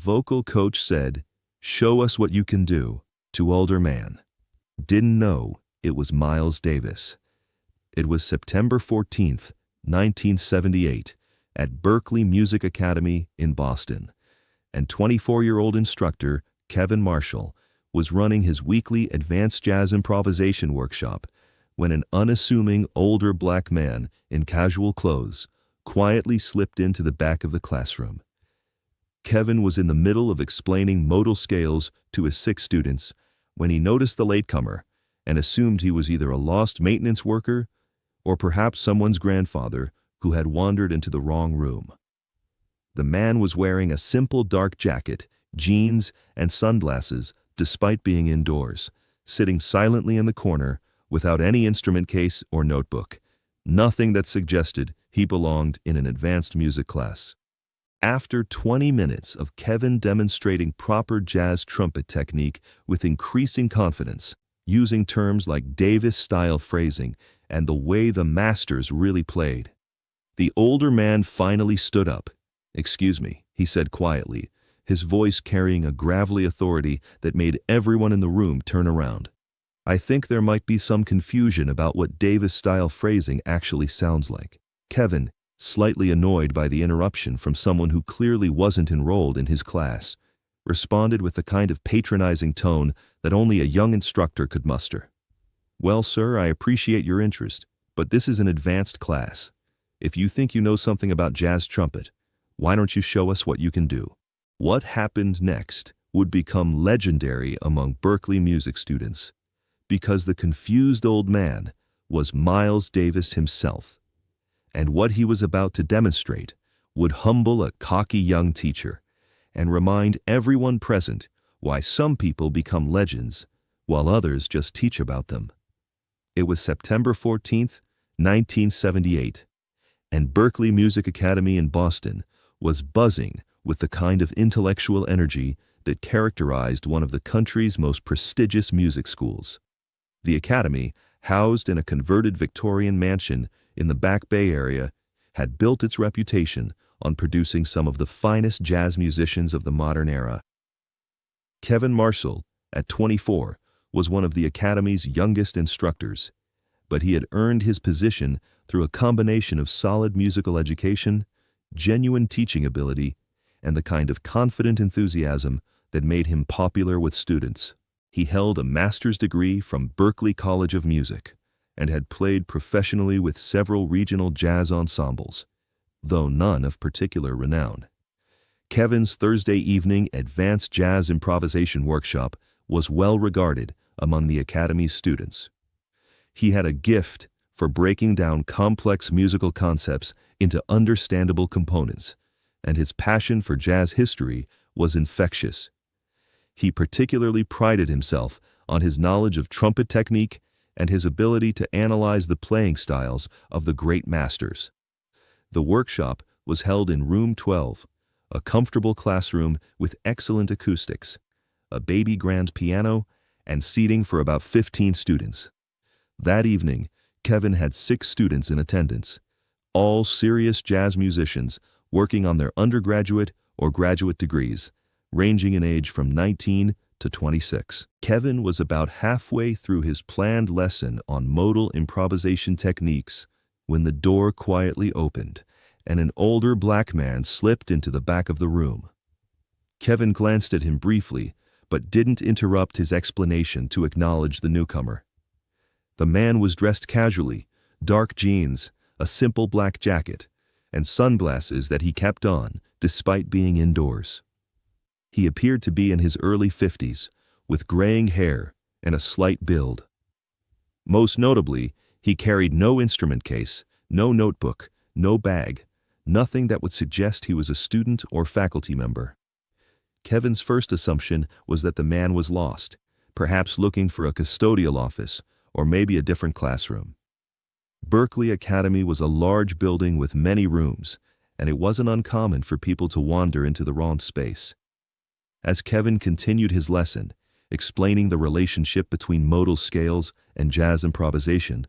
vocal coach said, "Show us what you can do," to older man. Didn't know it was Miles Davis. It was September 14th, 1978, at Berklee Music Academy in Boston, and 24-year-old instructor Kevin Marshall was running his weekly advanced jazz improvisation workshop when an unassuming older black man in casual clothes quietly slipped into the back of the classroom. Kevin was in the middle of explaining modal scales to his 6 students when he noticed the latecomer and assumed he was either a lost maintenance worker or perhaps someone's grandfather who had wandered into the wrong room. The man was wearing a simple dark jacket, jeans, and sunglasses despite being indoors, sitting silently in the corner without any instrument case or notebook, nothing that suggested he belonged in an advanced music class. After 20 minutes of Kevin demonstrating proper jazz trumpet technique with increasing confidence, using terms like Davis-style phrasing and the way the masters really played, the older man finally stood up. "Excuse me," he said quietly, his voice carrying a gravelly authority that made everyone in the room turn around. "I think there might be some confusion about what Davis-style phrasing actually sounds like." Kevin, slightly annoyed by the interruption from someone who clearly wasn't enrolled in his class, responded with the kind of patronizing tone that only a young instructor could muster. "Well, sir, I appreciate your interest, but this is an advanced class. If you think you know something about jazz trumpet, why don't you show us what you can do?" What happened next would become legendary among Berklee music students, because the confused old man was Miles Davis himself, and what he was about to demonstrate would humble a cocky young teacher and remind everyone present why some people become legends while others just teach about them. It was September 14th, 1978, and Berklee Music Academy in Boston was buzzing with the kind of intellectual energy that characterized one of the country's most prestigious music schools. The academy, housed in a converted Victorian mansion in the Back Bay area, had built its reputation on producing some of the finest jazz musicians of the modern era. Kevin Marshall, at 24, was one of the academy's youngest instructors, but he had earned his position through a combination of solid musical education, genuine teaching ability, and the kind of confident enthusiasm that made him popular with students. He held a master's degree from Berklee College of Music and had played professionally with several regional jazz ensembles, though none of particular renown. Kevin's Thursday evening advanced jazz improvisation workshop was well regarded among the academy's students. He had a gift for breaking down complex musical concepts into understandable components, and his passion for jazz history was infectious. He particularly prided himself on his knowledge of trumpet technique and his ability to analyze the playing styles of the great masters. The workshop was held in Room 12, a comfortable classroom with excellent acoustics, a baby grand piano, and seating for about 15 students. That evening, Kevin had 6 students in attendance, all serious jazz musicians working on their undergraduate or graduate degrees, ranging in age from 19 to 26. Kevin was about halfway through his planned lesson on modal improvisation techniques when the door quietly opened and an older black man slipped into the back of the room. Kevin glanced at him briefly, but didn't interrupt his explanation to acknowledge the newcomer. The man was dressed casually, dark jeans, a simple black jacket, and sunglasses that he kept on despite being indoors. He appeared to be in his early 50s, with graying hair and a slight build. Most notably, he carried no instrument case, no notebook, no bag, nothing that would suggest he was a student or faculty member. Kevin's first assumption was that the man was lost, perhaps looking for a custodial office or maybe a different classroom. Berklee Academy was a large building with many rooms, and it wasn't uncommon for people to wander into the wrong space. As Kevin continued his lesson, explaining the relationship between modal scales and jazz improvisation,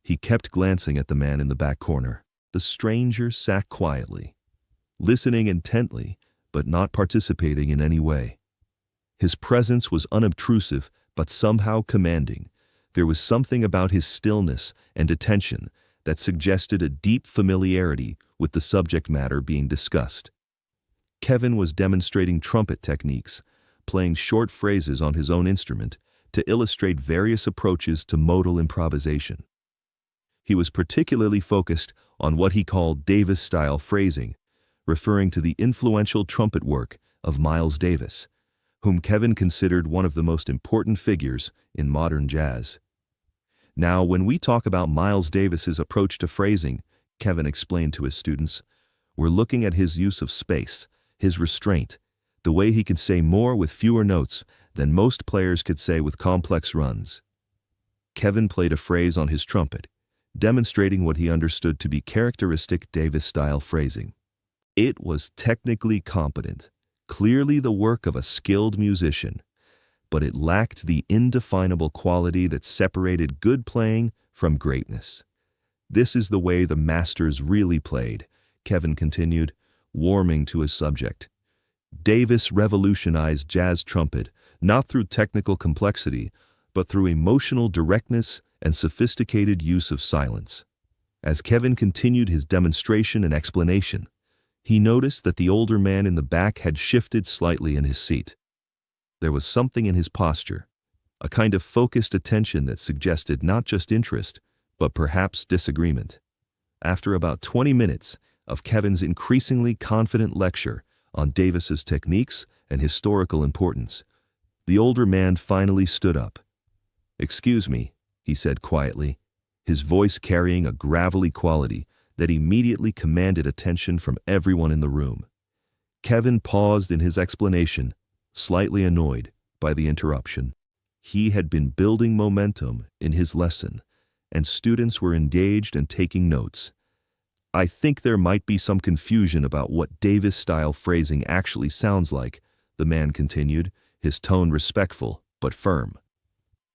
he kept glancing at the man in the back corner. The stranger sat quietly, listening intently, but not participating in any way. His presence was unobtrusive, but somehow commanding. There was something about his stillness and attention that suggested a deep familiarity with the subject matter being discussed. Kevin was demonstrating trumpet techniques, playing short phrases on his own instrument to illustrate various approaches to modal improvisation. He was particularly focused on what he called Davis-style phrasing, referring to the influential trumpet work of Miles Davis, whom Kevin considered one of the most important figures in modern jazz. Now, when we talk about Miles Davis's approach to phrasing, Kevin explained to his students, we're looking at his use of space, his restraint, the way he could say more with fewer notes than most players could say with complex runs. Kevin played a phrase on his trumpet, demonstrating what he understood to be characteristic Davis-style phrasing. It was technically competent, clearly the work of a skilled musician, but it lacked the indefinable quality that separated good playing from greatness. This is the way the masters really played, Kevin continued, warming to his subject. Davis revolutionized jazz trumpet, not through technical complexity, but through emotional directness and sophisticated use of silence. As Kevin continued his demonstration and explanation, he noticed that the older man in the back had shifted slightly in his seat. There was something in his posture, a kind of focused attention that suggested not just interest, but perhaps disagreement. After about 20 minutes of Kevin's increasingly confident lecture on Davis's techniques and historical importance, the older man finally stood up. "Excuse me," he said quietly, his voice carrying a gravelly quality that immediately commanded attention from everyone in the room. Kevin paused in his explanation, slightly annoyed by the interruption. He had been building momentum in his lesson, and students were engaged and taking notes. "I think there might be some confusion about what Davis-style phrasing actually sounds like," the man continued, his tone respectful but firm.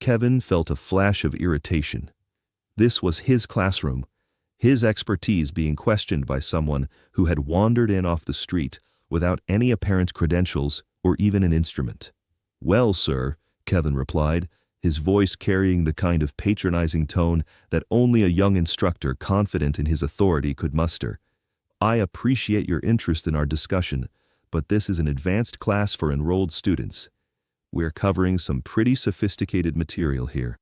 Kevin felt a flash of irritation. This was his classroom, his expertise being questioned by someone who had wandered in off the street without any apparent credentials or even an instrument. "Well, sir," Kevin replied, his voice carrying the kind of patronizing tone that only a young instructor confident in his authority could muster. "I appreciate your interest in our discussion, but this is an advanced class for enrolled students. We're covering some pretty sophisticated material here."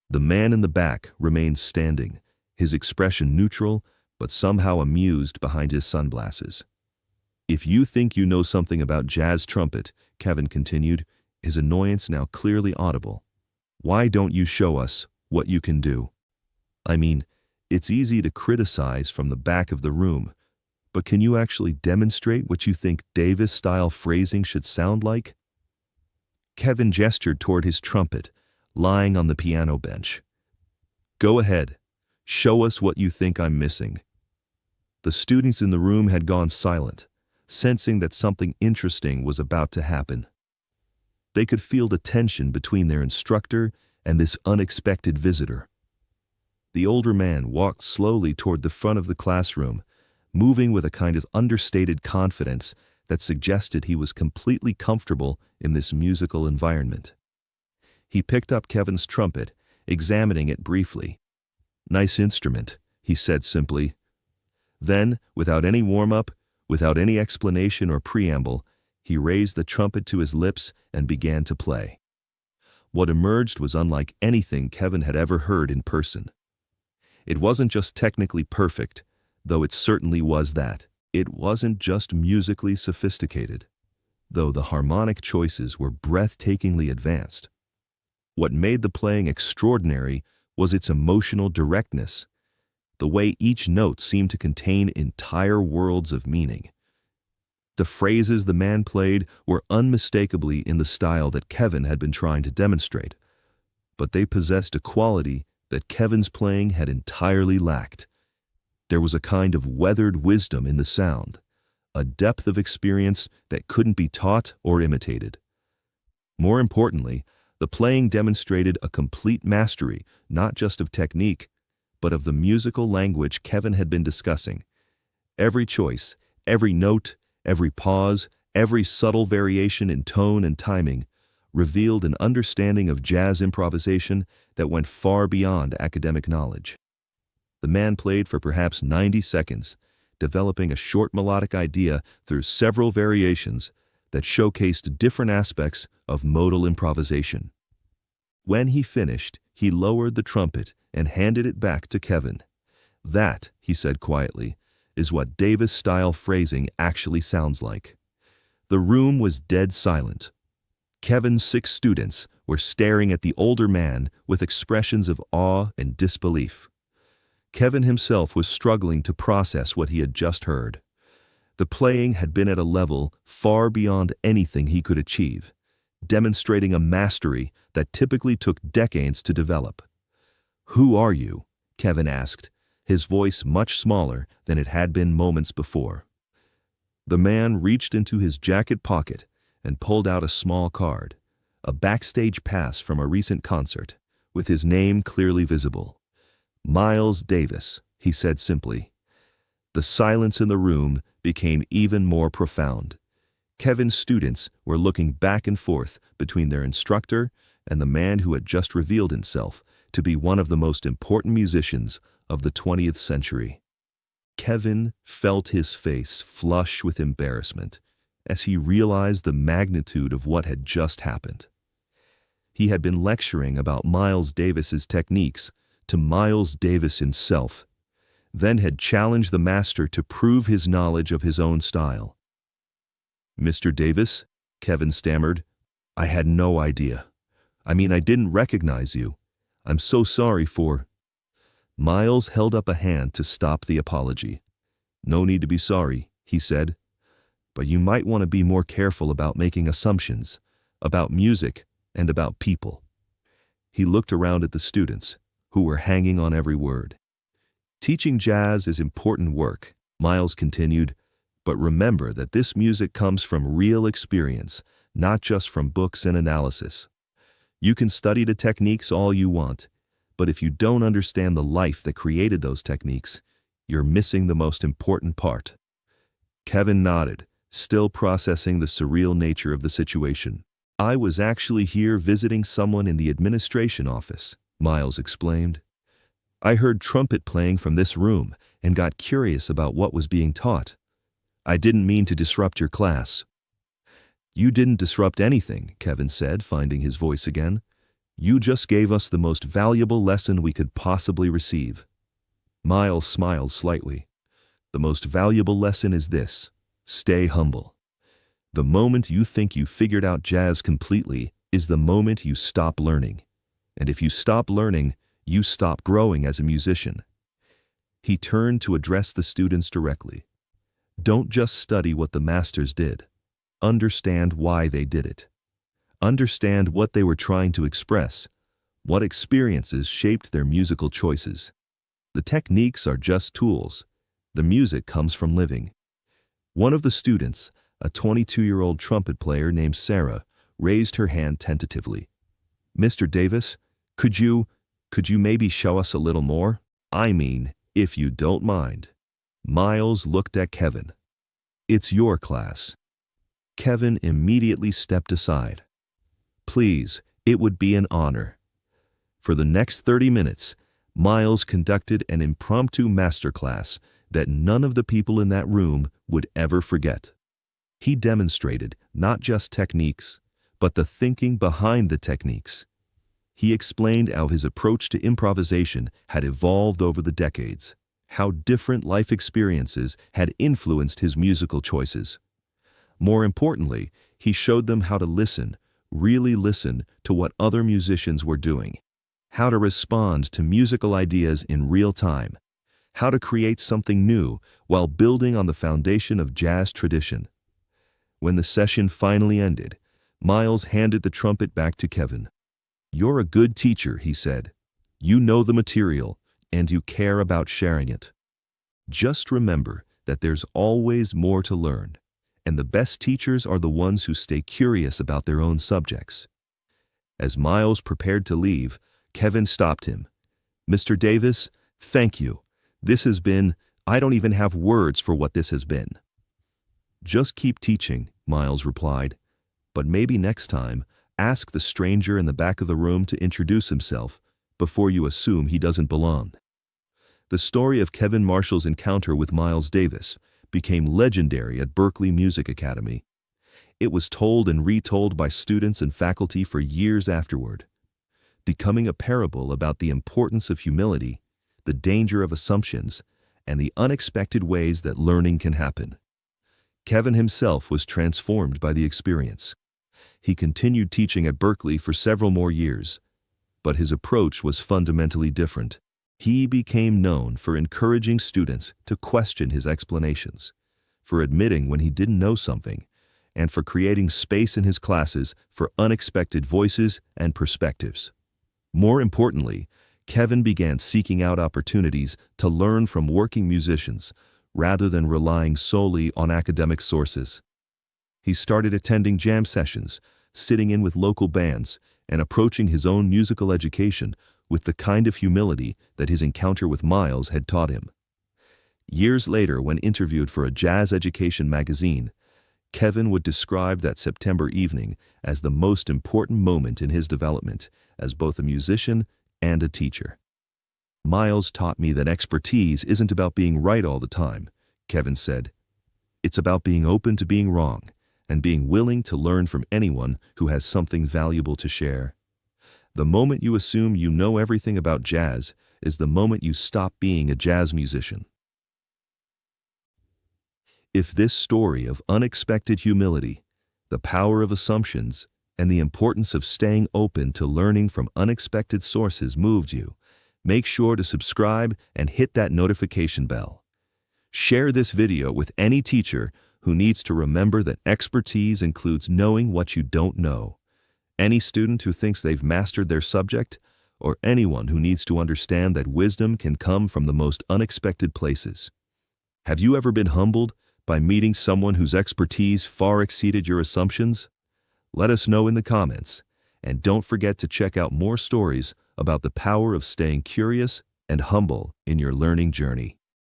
The man in the back remained standing, his expression neutral, but somehow amused behind his sunglasses. "If you think you know something about jazz trumpet," Kevin continued, his annoyance now clearly audible, "why don't you show us what you can do? I mean, it's easy to criticize from the back of the room, but can you actually demonstrate what you think Davis-style phrasing should sound like?" Kevin gestured toward his trumpet, lying on the piano bench. "Go ahead. Show us what you think I'm missing." The students in the room had gone silent, sensing that something interesting was about to happen. They could feel the tension between their instructor and this unexpected visitor. The older man walked slowly toward the front of the classroom, moving with a kind of understated confidence that suggested he was completely comfortable in this musical environment. He picked up Kevin's trumpet, examining it briefly. "Nice instrument," he said simply. Then, without any warm-up, without any explanation or preamble, he raised the trumpet to his lips and began to play. What emerged was unlike anything Kevin had ever heard in person. It wasn't just technically perfect, though it certainly was that. It wasn't just musically sophisticated, though the harmonic choices were breathtakingly advanced. What made the playing extraordinary was its emotional directness, the way each note seemed to contain entire worlds of meaning. The phrases the man played were unmistakably in the style that Kevin had been trying to demonstrate, but they possessed a quality that Kevin's playing had entirely lacked. There was a kind of weathered wisdom in the sound, a depth of experience that couldn't be taught or imitated. More importantly, the playing demonstrated a complete mastery, not just of technique, but of the musical language Kevin had been discussing. Every choice, every note, Every pause, every subtle variation in tone and timing revealed an understanding of jazz improvisation that went far beyond academic knowledge. The man played for perhaps 90 seconds, developing a short melodic idea through several variations that showcased different aspects of modal improvisation. When he finished, he lowered the trumpet and handed it back to Kevin. "That," he said quietly, "is what Davis-style phrasing actually sounds like." The room was dead silent. Kevin's 6 students were staring at the older man with expressions of awe and disbelief. Kevin himself was struggling to process what he had just heard. The playing had been at a level far beyond anything he could achieve, demonstrating a mastery that typically took decades to develop. "Who are you?" Kevin asked, his voice much smaller than it had been moments before. The man reached into his jacket pocket and pulled out a small card, a backstage pass from a recent concert, with his name clearly visible. "Miles Davis," he said simply. The silence in the room became even more profound. Kevin's students were looking back and forth between their instructor and the man who had just revealed himself to be one of the most important musicians of the 20th century. Kevin felt his face flush with embarrassment as he realized the magnitude of what had just happened. He had been lecturing about Miles Davis's techniques to Miles Davis himself, then had challenged the master to prove his knowledge of his own style. "Mr. Davis," Kevin stammered, "I had no idea. I didn't recognize you. I'm so sorry for—" Miles held up a hand to stop the apology. "No need to be sorry," he said, "but you might want to be more careful about making assumptions, about music and about people." He looked around at the students, who were hanging on every word. "Teaching jazz is important work," Miles continued, "but remember that this music comes from real experience, not just from books and analysis. You can study the techniques all you want, but if you don't understand the life that created those techniques, you're missing the most important part." Kevin nodded, still processing the surreal nature of the situation. "I was actually here visiting someone in the administration office," Miles explained. "I heard trumpet playing from this room and got curious about what was being taught. I didn't mean to disrupt your class." "You didn't disrupt anything," Kevin said, finding his voice again. "You just gave us the most valuable lesson we could possibly receive." Miles smiled slightly. "The most valuable lesson is this: stay humble. The moment you think you figured out jazz completely is the moment you stop learning. And if you stop learning, you stop growing as a musician." He turned to address the students directly. "Don't just study what the masters did. Understand why they did it. Understand what they were trying to express, what experiences shaped their musical choices. The techniques are just tools. The music comes from living." One of the students, a 22-year-old trumpet player named Sarah, raised her hand tentatively. "Mr. Davis, could you maybe show us a little more? If you don't mind." Miles looked at Kevin. "It's your class." Kevin immediately stepped aside. "Please, it would be an honor." For the next 30 minutes, Miles conducted an impromptu masterclass that none of the people in that room would ever forget. He demonstrated not just techniques, but the thinking behind the techniques. He explained how his approach to improvisation had evolved over the decades, how different life experiences had influenced his musical choices. More importantly, he showed them how to listen, really listen to what other musicians were doing, how to respond to musical ideas in real time, how to create something new while building on the foundation of jazz tradition. When the session finally ended, Miles handed the trumpet back to Kevin. "You're a good teacher," he said. "You know the material, and you care about sharing it. Just remember that there's always more to learn, and the best teachers are the ones who stay curious about their own subjects." As Miles prepared to leave, Kevin stopped him. "Mr. Davis, thank you. I don't even have words for what this has been." Just keep teaching, Miles replied. But maybe next time, ask the stranger in the back of the room to introduce himself before you assume he doesn't belong. The story of Kevin Marshall's encounter with Miles Davis became legendary at Berklee Music Academy. It was told and retold by students and faculty for years afterward, becoming a parable about the importance of humility, the danger of assumptions, and the unexpected ways that learning can happen. Kevin himself was transformed by the experience. He continued teaching at Berklee for several more years, but his approach was fundamentally different. He became known for encouraging students to question his explanations, for admitting when he didn't know something, and for creating space in his classes for unexpected voices and perspectives. More importantly, Kevin began seeking out opportunities to learn from working musicians rather than relying solely on academic sources. He started attending jam sessions, sitting in with local bands, and approaching his own musical education with the kind of humility that his encounter with Miles had taught him. Years later, when interviewed for a jazz education magazine, Kevin would describe that September evening as the most important moment in his development as both a musician and a teacher. Miles taught me that expertise isn't about being right all the time, Kevin said. It's about being open to being wrong and being willing to learn from anyone who has something valuable to share. The moment you assume you know everything about jazz is the moment you stop being a jazz musician. If this story of unexpected humility, the power of assumptions, and the importance of staying open to learning from unexpected sources moved you, make sure to subscribe and hit that notification bell. Share this video with any teacher who needs to remember that expertise includes knowing what you don't know, any student who thinks they've mastered their subject, or anyone who needs to understand that wisdom can come from the most unexpected places. Have you ever been humbled by meeting someone whose expertise far exceeded your assumptions? Let us know in the comments, and don't forget to check out more stories about the power of staying curious and humble in your learning journey.